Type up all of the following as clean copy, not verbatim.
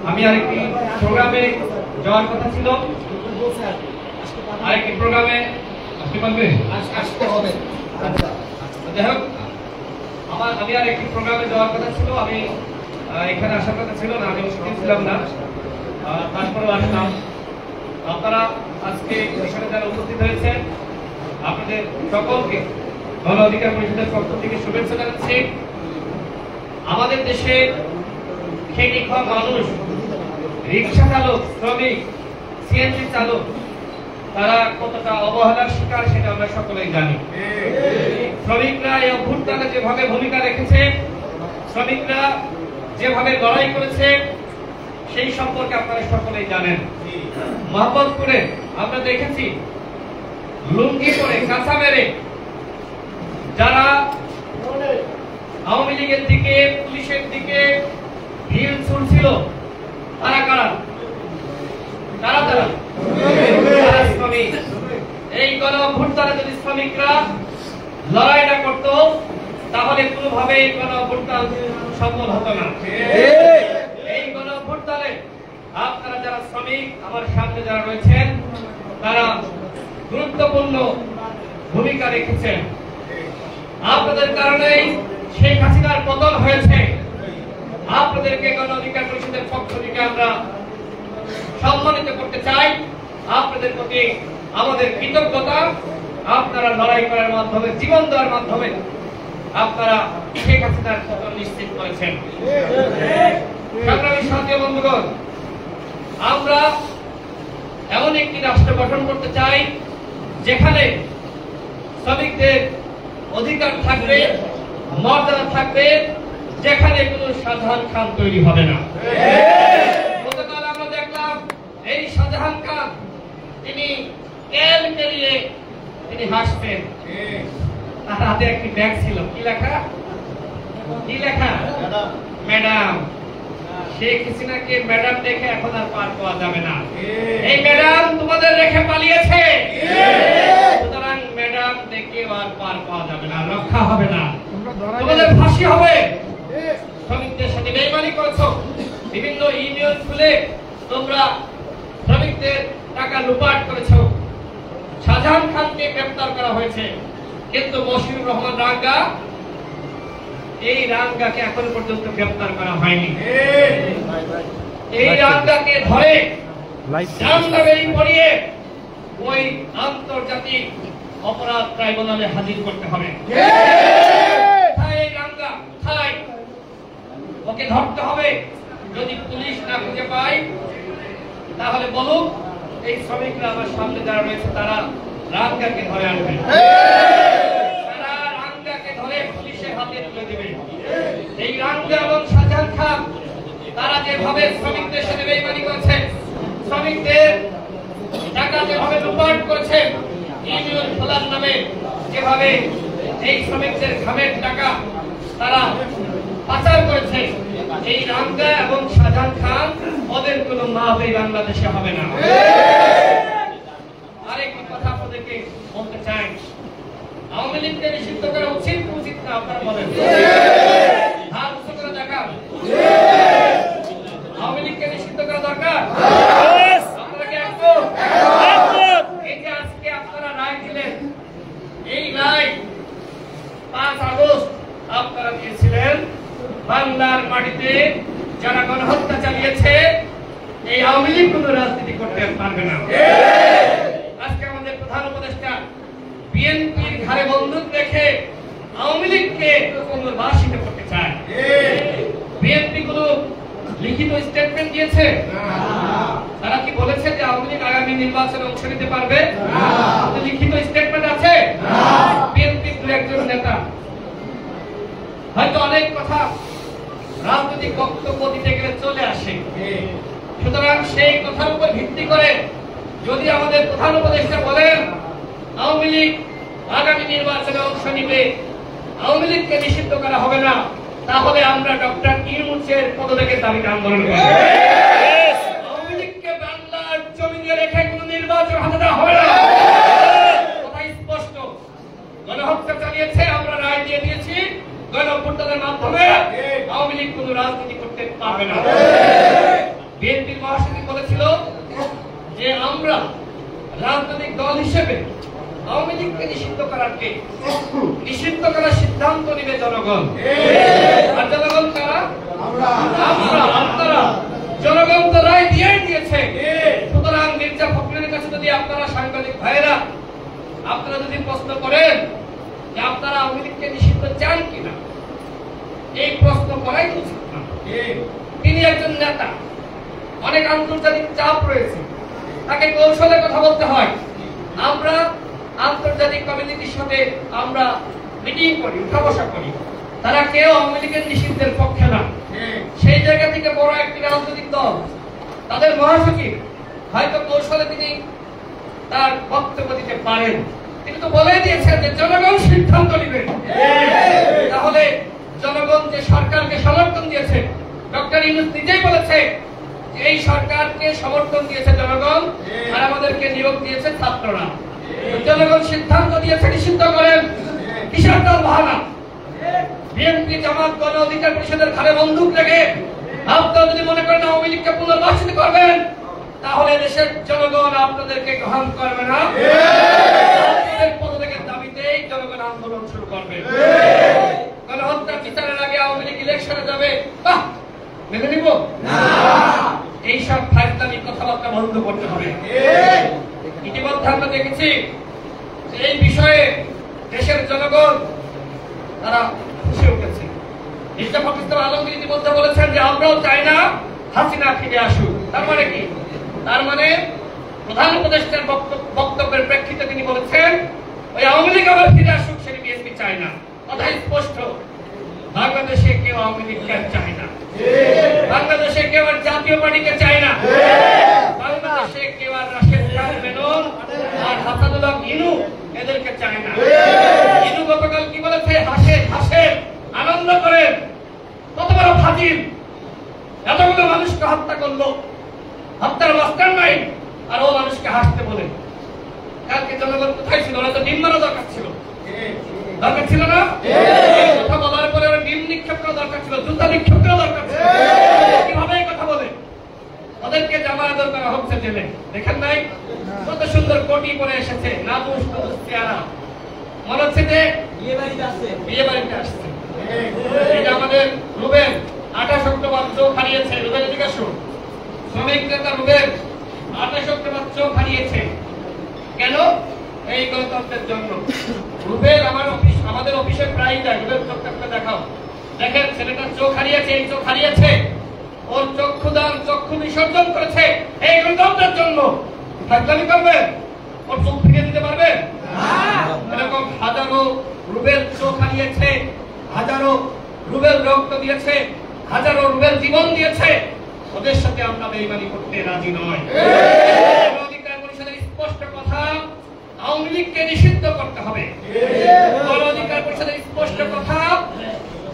আমি আরেকটি প্রোগ্রামে যাওয়ার কথা ছিল, আরেকটি প্রোগ্রামে আসতে পারবে, আসতে হবে। যাই হোক, আমি আরেকটি প্রোগ্রামে যাওয়ার কথা ছিল, আমি এখানে আসার কথা ছিল না, আমি উপস্থিত ছিলাম না, তারপরেও আসলাম। আপনারা আজকে এখানে যারা উপস্থিত হয়েছেন আপনাদের সকলকে গণ অধিকার পরিষদের পক্ষ থেকে শুভেচ্ছা জানাচ্ছি। আমাদের দেশে খেটে খাওয়া মানুষ, রিক্সা চালক, শ্রমিক, সিএনজি চালক, তারা কতটা অবহেলার শিকার সেটা আমরা সকলেই জানি। শ্রমিকরা এই অভ্যুত্থানে যেভাবে ভূমিকা রেখেছে, শ্রমিকরা যেভাবে লড়াই করেছে, সেই সম্পর্কে আপনারা সকলেই জানেন। মোহাম্মদপুরে আমরা দেখেছি লুঙ্গি পরে কাঁচা মেরে যারা আওয়ামী লীগের দিকে, পুলিশের দিকে ঢিল ছুড়ছিল, তারা কারা? তারা শ্রমিক। এই গণ অভ্যুত্থানে যদি শ্রমিকরা লড়াইটা করত তাহলে কোনোভাবে এই গণ অভ্যুত্থান সফল হতো না। এই গণ অভ্যুত্থানে আপনারা যারা শ্রমিক, আমার সামনে যারা রয়েছেন, তারা গুরুত্বপূর্ণ ভূমিকা রেখেছেন। আপনাদের কারণেই শেখ হাসিনার পতন হয়েছে। আপনাদেরকে গণ অধিকার পরিষদের পক্ষ থেকে আমরা সম্মানিত করতে চাই। আপনাদের প্রতি আমাদের কৃতজ্ঞতা। আপনারা লড়াই করার মাধ্যমে, জীবন দেওয়ার মাধ্যমে আপনারা শেখ হাসিনার পতন নিশ্চিত করেছেন। সংগ্রামী সাথী বন্ধুগণ, আমরা এমন একটি রাষ্ট্র গঠন করতে চাই যেখানে শ্রমিকদের অধিকার থাকবে, মর্যাদা থাকবে, যেখানে কোনো শাহজাহান খান তৈরি হবে না। গতকাল আমরা দেখলাম এই শাহজাহান খান তিনি তেল কেলিয়ে তিনি হাসতেন। তার হাতে একটি ব্যাগ ছিল, কি লেখা? কি লেখা? ম্যাডাম। শেখ হাসিনাকে ম্যাডাম দেখে এখন আর পার পাওয়া যাবে না। এই ম্যাডাম তোমাদের রেখে পালিয়েছে, সুতরাং ম্যাডাম দেখে আর পার পাওয়া যাবে না, রক্ষা হবে না, তোমাদের ফাঁসি হবে। শ্রমিকদের সাথে বেইমানি করেছো, বিভিন্ন ইউনিয়ন খুলে তোমরা শ্রমিকদের টাকা লুপাট করেছো। শাহজাহান খানকে গ্রেফতার করা হয়েছে, কিন্তু মশিউর রহমান রাঙ্গা, এই রাঙ্গাকে এখন পর্যন্ত গ্রেফতার করা হয়নি। এই রাঙ্গাকে ধরে জামদাবেরি পরিয়ে ওই আন্তর্জাতিক অপরাধ ট্রাইব্যুনালে হাজির করতে হবে। রাঙ্গা কোথায়? ওকে ধরতে হবে। যদি পুলিশ না খুঁজে পায় তাহলে বলুক এই শ্রমিকরা আমার সামনে যারা রয়েছে তারা রাঙ্গাকে ধরে আনবে, তারা রাঙ্গাকে ধরে পুলিশের হাতে তুলে দেবে। এই রাঙ্গা এবং শাহজাহান খান তারা যেভাবে শ্রমিকদের সাথে বেইমানি করেছে, শ্রমিকদের টাকা যেভাবে লুপাট করেছে, ইউনিয়ন খোলার নামে যেভাবে এই শ্রমিকদের ঘামের টাকা তারা পাচার করেছে, এই রাঙ্গা এবং শাহজাহান খান ওদের কোনো মাপ এই বাংলাদেশে হবে না। আরেকটি কথা আপনাদেরকে বলতে চাই, আওয়ামী লীগকে নিষিদ্ধ করা উচিত উচিত না? আপনারা বলেন। হাত উঁচু করে দেখান। আওয়ামী লীগকে নিষিদ্ধ করা দরকার? আপনারা কি একমত? এই যে আজকে আপনারা রায় দিলেন, এই রায় 5 আগস্ট আপনারা দিয়েছিলেন, বাংলার মাটিতে যারা গণহত্যা চালিয়েছে এই আওয়ামী লীগ কোন রাজনীতি করতে পারবে না। আজকে আমাদের প্রধান উপদেষ্টা বিএনপির ঘাড়ে বন্দুক রেখে আওয়ামী লীগকে পুনর্বাসিত করতে চায়। বিএনপি কোন লিখিত স্টেটমেন্ট দিয়েছে? তারা কি বলেছে যে আওয়ামী লীগ আগামী নির্বাচনে অংশ নিতে পারবে? লিখিত স্টেটমেন্ট আছে? বিএনপির দু একজন নেতা হয়তো অনেক কথা রাজনৈতিক বক্তব্য দিতে গেলে চলে আসে, সুতরাং সেই কথার উপর ভিত্তি করে যদি আমাদের প্রধান উপদেষ্টা বলেন আওয়ামী লীগ আগামী নির্বাচনে অংশ নিবে, আওয়ামী লীগকে নিষিদ্ধ করা হবে না, তাহলে আমরা ডক্টর ইউনূসের পদত্যাগের দাবিতে আন্দোলন করব। আওয়ামী লীগকে বাংলার জমিনে রেখে কোন নির্বাচন হাতে দেওয়া হবে না। কথা স্পষ্ট। গণহত্যা চালিয়েছে, আমরা রায় দিয়ে দিয়েছি, গণঅভ্যুত্থানের মাধ্যমে আওয়ামী লীগ কোন রাজনীতি করতে পারবে না। রাজনৈতিক দল হিসেবে আওয়ামী লীগকে নিষিদ্ধ করার সিদ্ধান্ত নিবে জনগণ। আর জনগণ কারা? আপনারা। জনগণ তো রায় দিয়েছে। সুতরাং মির্জা ফখরুলের কাছে যদি আপনারা সাংবাদিক ভাইয়েরা আপনারা যদি প্রশ্ন করেন যে আপনারা আওয়ামী লীগকে নিষিদ্ধ চান কিনা, এই প্রশ্ন করাই উচিত না। তিনি একজন নেতা, অনেক আন্তর্জাতিক চাপ রয়েছে, তাকে কৌশলে কথা বলতে হয়। আমরা আন্তর্জাতিক কমিউনিটির সাথে আমরা মিটিং করি, উঠা বসা করি, তারা কেউ আওয়ামী লীগের নিষিদ্ধের পক্ষে না। সেই জায়গা থেকে বড় একটি রাজনৈতিক দল, তাদের মহাসচিব হয়তো কৌশলে তিনি তার বক্তব্য দিতে পারেন, তিনি তো বলে দিয়েছেন যে জনগণ সিদ্ধান্ত নেবে। তাহলে জনগণ যে সরকারকে সমর্থন দিয়েছে, ডক্টর ইউনূস নিজেই বলেছে যে এই সরকারকে সমর্থন দিয়েছে জনগণ, আর আমাদেরকে নিয়োগ দিয়েছে ছাত্ররা। জনগণ সিদ্ধান্ত দিয়েছে নিষিদ্ধ করেন, কিসের দল বাহানা? বিএনপি জামাত গণ অধিকার পরিষদের ঘাড়ে বন্দুক রেখে আপনারা যদি মনে করেন আওয়ামী লীগকে পুনর্বাসিত করবেন, তাহলে দেশের জনগণ আপনাদেরকে গ্রহণ করবে না। আপনাদের পদত্যাগের দাবিতেই জনগণ আন্দোলন শুরু করবে। গণহত্যা বিচারের আগে আওয়ামী লীগ ইলেকশনে যাবে, মেনে নিব না। এইসব ফাইজলামি কথাবার্তা বন্ধ করতে হবে। ইতিমধ্যে আমরা দেখেছি যে এই বিষয়ে দেশের জনগণ তারা খুশি উঠেছে। মির্জা ফখরুল ইসলাম আলমগীর ইতিমধ্যে বলেছেন যে আমরাও চাই না হাসিনা ফিরে আসুক। তার মানে কি? তার মানে প্রধান উপদেষ্টার বক্তব্যের প্রেক্ষিতে তিনি বলেছেন ওই আওয়ামী লীগ আবার ফিরে আসুক, সেটি বিএনপি চায় না। কথা স্পষ্ট, বাংলাদেশে কেউ আওয়ামী লীগকে চায় না, বাংলাদেশে কেউ আর জাতীয় পার্টিকে চায় না, বাংলাদেশে কেউ আর রাশেদ খান মেনন আর হাসানুল্লাহ ইনু এদেরকে চায় না। ইনু গতকাল কি বলেছে? হাসেন, আনন্দ করেন, কত বড় ফাজিল, এতগুলো মানুষকে হত্যা করলো, হত্যার মাস্টার মাইন্ড, আর ও মানুষকে হাসতে বলে। কালকে জনগণ কোথায় ছিল? ওরা তো ডিম মারা দরকার ছিল না? কথা বলার পরে ওরা ডিম নিক্ষেপ করা দরকার ছিল, জুতা নিক্ষেপ করা দরকার ছিল। কিভাবে কথা বলে? ওদেরকে জামায়াত করা হচ্ছে জেলে। দেখেন নাই কত সুন্দর কোটি পরে এসেছে, নাদুস চেহারা, মনে হচ্ছে যে বিয়ে বাড়িতে আসছে। এটা আমাদের রুবেল 28 অক্টোবর চোখ হারিয়েছে। রুবেল এদিকে আসুন। শ্রমিক নেতা রুবেল 28 অক্টোবর চোখ হারিয়েছে। কেন? এই গণতন্ত্রের জন্য। রুবেল আমাদের অফিসে প্রায় যায়। রুবেল চোখটা দেখাও, দেখেন ছেলেটার চোখ হারিয়েছে। এই চোখ হারিয়েছে, ওর চক্ষুদান, চক্ষু বিসর্জন করেছে এই গণতন্ত্রের জন্য। ফাজলামি করবেন? ওর চোখ ফিরিয়ে দিতে পারবেন? এরকম হাজারো রুবেল চোখ হারিয়েছে, হাজারো রুবেল রক্ত দিয়েছে, হাজারো রুবেল জীবন দিয়েছে। ওদের সাথে আমরা বেইমানি করতে রাজি নয়। অধিকার পরিষদের স্পষ্ট কথা, আওয়ামী লীগকে নিষিদ্ধ করতে হবে। গণ অধিকার পরিষদের স্পষ্ট কথা,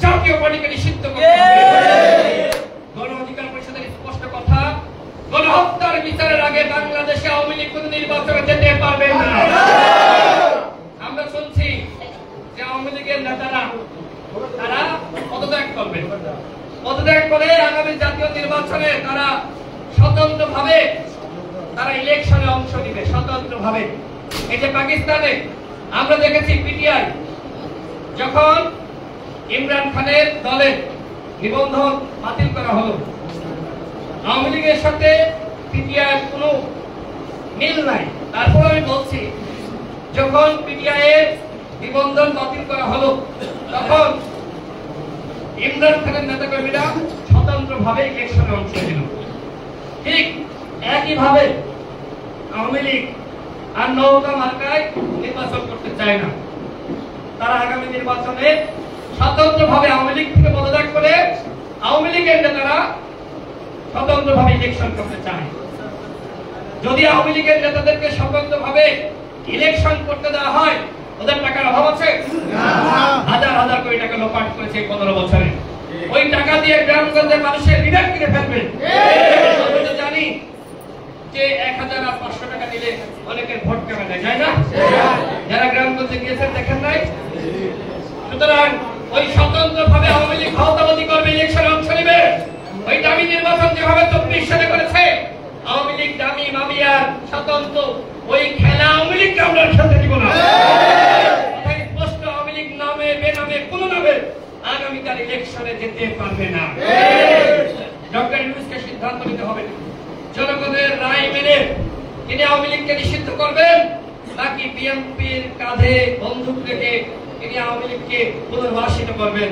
জাতীয় পার্টিকে নিষিদ্ধ করতে হবে। গণ অধিকার পরিষদের স্পষ্ট কথা, গণহত্যার বিচারের আগে বাংলাদেশে আওয়ামী লীগ কোন নির্বাচনে যেতে পারবে না। আমরা শুনছি যে আওয়ামী লীগের নেতারা তারা পদত্যাগ করবে, পদত্যাগ করে আগামী জাতীয় নির্বাচনে তারা স্বতন্ত্রভাবে তারা ইলেকশনে অংশ নিবে, স্বতন্ত্রভাবে। এই যে পাকিস্তানে আমরা দেখেছি পিটিআই যখন ইমরান খানের দলের নিবন্ধন বাতিল করা হলো, আওয়ামী লীগের সাথে পিটিআই কোনো মিল নাই। তারপর আমি বলছি, যখন পিটিআই এর নিবন্ধন বাতিল করা হলো, তখন ইমরান খানের নেতাকর্মীরা স্বতন্ত্রভাবে ইলেকশনে অংশ নিল। ঠিক একইভাবে আওয়ামী লীগ আর নৌকা মার্কায় নির্বাচন করতে চায় না। তারা আগামী নির্বাচনে স্বতন্ত্রভাবে আওয়ামী লীগ থেকে পদত্যাগ করে আওয়ামী লীগের নেতারা স্বতন্ত্রভাবে ইলেকশন করতে চায়। যদি আওয়ামী লীগের নেতাদেরকে স্বতন্ত্রভাবে ইলেকশন করতে দেওয়া হয়, ওদের টাকার অভাব আছে? হাজার হাজার কোটি টাকা লোপাট করেছে 15 বছরে। ওই টাকা দিয়ে গ্রামগঞ্জের মানুষের লিডার কিনে ফেলবে। আমরা তো জানি যে 1000 আর 500 টাকা দিলে অনেকের ভোট কেমন যায় না? যারা গ্রামগঞ্জে গিয়েছেন দেখেন নাই? সুতরাং ওই স্বতন্ত্রভাবে আওয়ামী লীগ ক্ষমতাবাদী করবে, ইলেকশনে অংশ নেবে। ওই দামি নির্বাচন যেভাবে 24 সালে করেছে, আওয়ামী লীগ দামি মামিয়ার স্বতন্ত্র ওই খেলা আওয়ামী লীগকে আমরা খেলতে দিব না। স্পষ্ট আওয়ামী লীগ নামে বেনামে কোন নামে আগামীকাল ইলেকশনে যেতে পারবে না। ডক্টর ইউনূসকে সিদ্ধান্ত নিতে হবে, জনগণের রায় মেনে তিনি আওয়ামী লীগকে নিষিদ্ধ করবেন নাকি বিএনপির কাঁধে বন্দুক রেখে তিনি আওয়ামী লীগকে পুনর্বাসিত করবেন।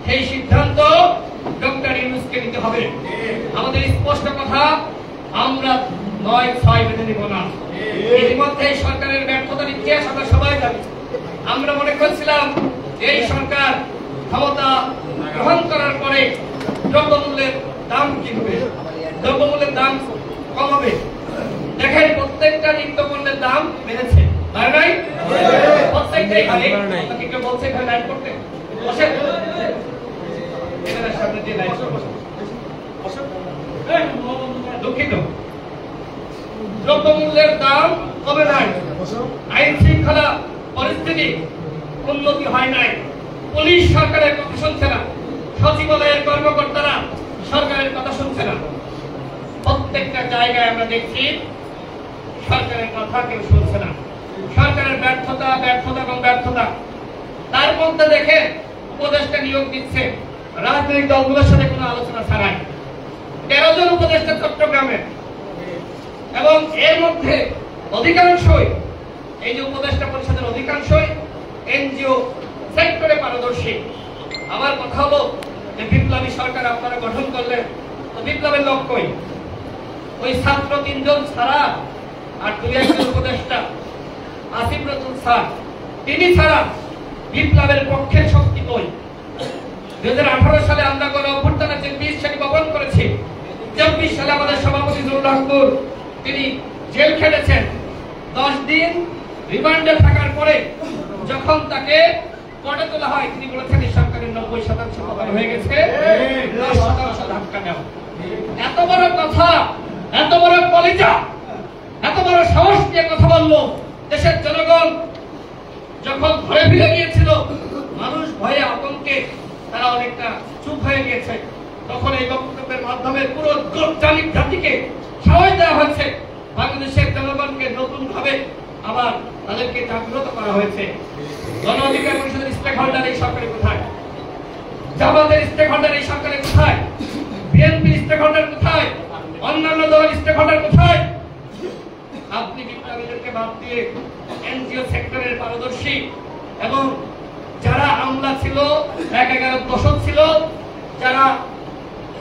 সেই সিদ্ধান্ত ডক্টর ইউনূসকে নিতে হবে। আমাদের স্পষ্ট কথা, আমরা ৯-৬ মেনে নিব না। ইতিমধ্যে সরকারের ব্যর্থতার ইতিহাস আমরা সবাই জানি। আমরা মনে করছিলাম এই সরকার ক্ষমতা গ্রহণ করার পরে দ্রব্যমূল্যের দাম কিনবে, দ্রব্যমূল্যের দাম কমাবে। দেখেন প্রত্যেকটা নিত্যপণ্যের দাম বেড়েছে, তাই নাই? প্রত্যেকটাই হারে কেউ বলছে এখানে লাইট করতে বসে, এখানে সামনে দিয়ে লাইট করবো। দুঃখিত, দ্রব্যমূল্যের দাম কমে নাই, আইন শৃঙ্খলা পরিস্থিতি উন্নতি হয় নাই, পুলিশ সরকারের কথা শুনছে না, সচিবালয়ের কর্মকর্তারা সরকারের কথা শুনছে না। প্রত্যেকটা জায়গায় আমরা দেখছি সরকারের কথা কেউ শুনছে না। সরকারের ব্যর্থতা ব্যর্থতা এবং ব্যর্থতা। তার মধ্যে দেখে উপদেষ্টা নিয়োগ দিচ্ছে রাজনৈতিক দলগুলোর সাথে কোনো আলোচনা ছাড়াই। 13 জন উপদেষ্টা চট্টগ্রামের, এবং এর মধ্যে অধিকাংশই এই যে উপদেষ্টা পরিষদের অধিকাংশই এনজিও সেক্টরে পারদর্শী। আমার কথা হলো যে বিপ্লবী সরকার আপনারা গঠন করলেন, তো বিপ্লবের লক্ষ্যই ওই ছাত্র 3 জন ছাড়া আর 2-1 উপদেষ্টা আসিফ নজরুল স্যার, তিনি ছাড়া বিপ্লবের পক্ষের শক্তি কই? 2018 সালে আমরা গণ অভ্যুত্থানের যে 20 সেটি বপন করেছি। 24 সালে আমাদের সভাপতি নুরুল হক তিনি জেল খেটেছেন। 10 দিন রিমান্ডে থাকার পরে যখন তাকে কোর্টে তোলা হয়, তিনি বলেছেন এই সরকারের 90% পতন হয়ে গেছে, 10% ধাক্কা দেওয়া। এত বড় কথা, এত বড় কলিজা, এত বড় সাহস নিয়ে কথা বললো। দেশের জনগণ যখন ঘরে ফিরে গিয়েছিল, মানুষ ভয়ে আতঙ্কে তারা অনেকটা চুপ হয়ে গিয়েছে, তখন এই বক্তব্যের মাধ্যমে পুরো গণতান্ত্রিক জাতিকে সাহস দেওয়া হয়েছে। বাংলাদেশের জনগণকে নতুন ভাবে আবার তাদেরকে জাগ্রত করা হয়েছে। গণ অধিকার পরিষদের স্টেক হোল্ডার এই সরকারের কোথায়? জামাতের স্টেক হোল্ডার এই সরকারের কোথায়? বিএনপি স্টেক হোল্ডার কোথায়? অন্যান্য দলের স্টেক হোল্ডার কোথায়? আপনি বিপ্লবীদেরকে বাদ দিয়ে এনজিও সেক্টরের পারদর্শী এবং যারা আমলা ছিল, 11 দশক ছিল, যারা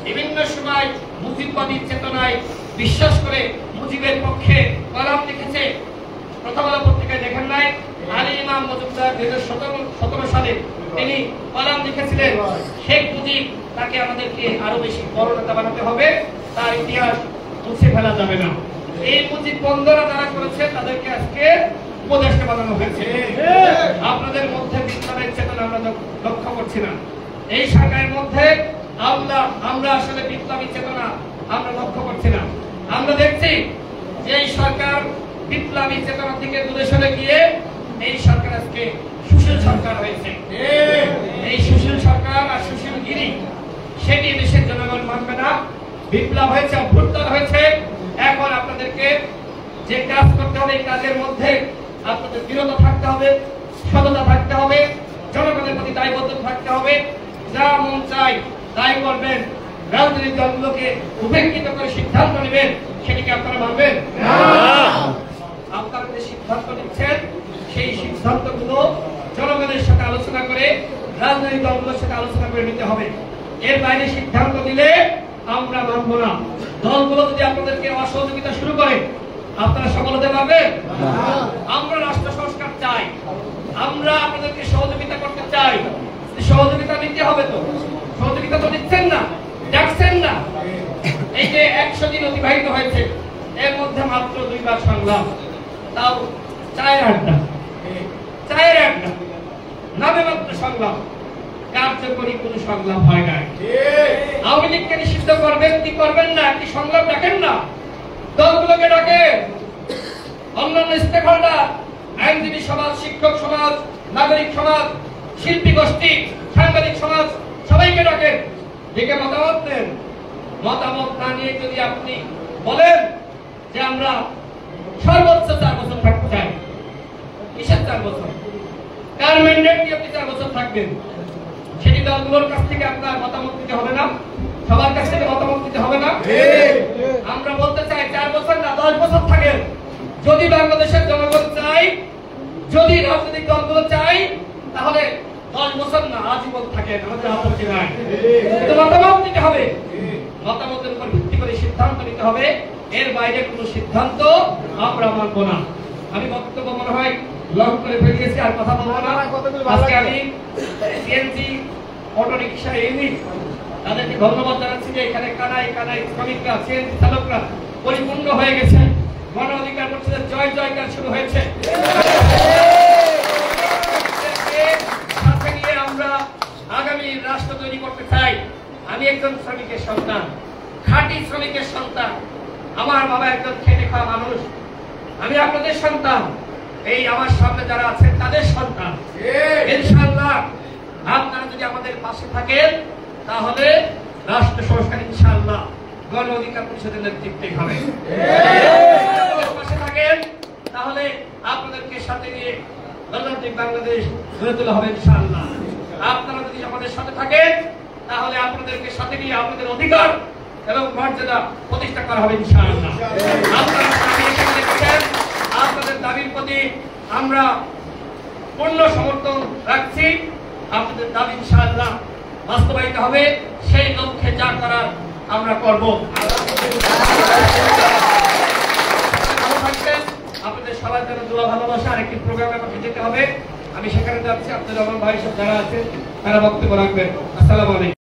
বিভিন্ন সময় মুজিববাদী চেতনায় বিশ্বাস করে মুজিবের পক্ষে কলাম লিখেছে। প্রথম আলো পত্রিকায় দেখেন নাই, আলী ইমাম মজুমদার 2017 সালে তিনি কলাম লিখেছিলেন, শেখ মুজিব তাকে আমাদেরকে আরো বেশি বড় নেতা বানাতে হবে, তার ইতিহাস মুছে ফেলা যাবে না। এই মুজিব বন্দরা যারা করেছে তাদেরকে আজকে উপদেষ্টা বানানো হয়েছে। আপনাদের মধ্যে বিপ্লবের চেতনা আমরা লক্ষ্য করছি না। এই সরকারের মধ্যে আমরা আসলে বিপ্লবী চেতনা আমরা লক্ষ্য করছি না। আমরা দেখছি যে এই সরকার বিপ্লবী চেতনা থেকে দূরে সরে গিয়ে এই সরকার আজকে সুশীল সরকার হয়েছে। এই সুশীল সরকার আর সুশীলগিরি সেটি দেশের জনগণ মানবে না। বিপ্লব হয়েছে, অভ্যুত্থান হয়েছে, এখন আপনাদেরকে যে কাজ করতে হবে এই কাজের মধ্যে আপনাদের বিরত থাকতে হবে, সততা থাকতে হবে, জনগণের প্রতি দায়বদ্ধ থাকতে হবে। যা মন চাই তাই করবেন, রাজনৈতিক দলগুলোকে উপেক্ষিত করে সিদ্ধান্ত নেবেন, সেটিকে আপনারা মানবেন না। আপনারা যে সিদ্ধান্ত নিচ্ছেন সেই সিদ্ধান্তগুলো জনগণের সাথে আলোচনা করে, রাজনৈতিক দলগুলোর সাথে আলোচনা করে নিতে হবে। এর বাইরে সিদ্ধান্ত নিলে আমরা মানব না। দলগুলো যদি আপনাদেরকে অসহযোগিতা শুরু করে, আপনারা সফল হতে পারবেন? আমরা রাষ্ট্র সংস্কার চাই, আমরা আপনাদেরকে সহযোগিতা করতে চাই। সহযোগিতা নিতে হবে, তো সহযোগিতা তো নিচ্ছেন না, দেখছেন না। এই যে 100 দিন অতিবাহিত হয়েছে, এর মধ্যে মাত্র 2 বার সংলাপ, তাও চায়ের আড্ডা, নামে মাত্র সংলাপ, কার্যকরী কোন সংলাপ হয় নাই। আওয়ামী লীগকে নিষিদ্ধ করবেন কি করবেন না, একটি সংলাপ ডাকেন না, দলগুলোকে ডাকে, অন্যান্য স্টেক হোল্ডার, আইনজীবী সমাজ, শিক্ষক সমাজ, নাগরিক সমাজ, শিল্পী গোষ্ঠী, সাংবাদিক সমাজ, সবাইকে ডাকেন, ডেকে মতামত নেন। মতামত না নিয়ে যদি আপনি বলেন যে আমরা সর্বোচ্চ 4 বছর থাকতে চাই। কিসের 4 বছর? কার ম্যান্ডেট দিয়ে আপনি 4 বছর থাকবেন? সেটি দলগুলোর কাছ থেকে আপনার মতামত দিতে হবে না, সবার কাছ থেকে মতামত দিতে হবে না। আমরা বলতে চাই 4 বছর না 10 বছর থাকেন, যদি বাংলাদেশের জনগণ চাই, যদি রাজনৈতিক দলগুলো চাই, তাহলে 10 বছর না আজীবন থাকেন, আমাদের আপত্তি নাই। কিন্তু মতামত দিতে হবে, মতামতের উপর ভিত্তি করে সিদ্ধান্ত নিতে হবে, এর বাইরে কোনো সিদ্ধান্ত আমরা মানব না। আমি বক্তব্য মনে হয় লং করে ফেলিয়েছি, আর কথা বলবো না। আজকে আমি সিএনজি অটো রিক্সা ইউনিট তাদেরকে ধন্যবাদ জানাচ্ছি যে এখানে কানাই কানাই শ্রমিকরা, সিএনজি চালকরা পরিপূর্ণ হয়ে গেছে। গণ অধিকার পরিষদের জয় জয়কার শুরু হয়েছে। সাথে নিয়ে আমরা আগামী রাষ্ট্র তৈরি করতে চাই। আমি একজন শ্রমিকের সন্তান, খাঁটি শ্রমিকের সন্তান। আমার বাবা একজন খেটে খাওয়া মানুষ। আমি আপনাদের সন্তান, এই আমার সামনে যারা আছেন তাদের সন্তান। ইনশাআল্লাহ আপনারা যদি আমাদের পাশে থাকেন, তাহলে রাষ্ট্র সংস্কার ইনশাআল্লাহ গণ অধিকার পরিষদের নেতৃত্বে হবে। পাশে থাকেন, তাহলে আপনাদেরকে সাথে নিয়ে গণতান্ত্রিক বাংলাদেশ গড়ে তোলা হবে ইনশাআল্লাহ। আপনারা যদি আমাদের সাথে থাকেন, তাহলে আপনাদেরকে সাথে নিয়ে আপনাদের অধিকার এবং মর্যাদা প্রতিষ্ঠা করা হবে ইনশাআল্লাহ। আপনারা দেখছেন, আপনাদের দাবির প্রতি আমরা পূর্ণ সমর্থন রাখছি। আপনাদের দাবি ইনশাআল্লাহ বাস্তবায়িত হবে, সেই লক্ষ্যে যা করার আমরা করব। আপনাদের সবার জন্য দোয়া ভালোবাসা। আরেকটি প্রোগ্রামে আমাকে যেতে হবে, আমি সেখানে যাচ্ছি। আপনাদের আমার ভাই সব যারা আছে তারা বক্তব্য রাখবেন। আসসালামু আলাইকুম।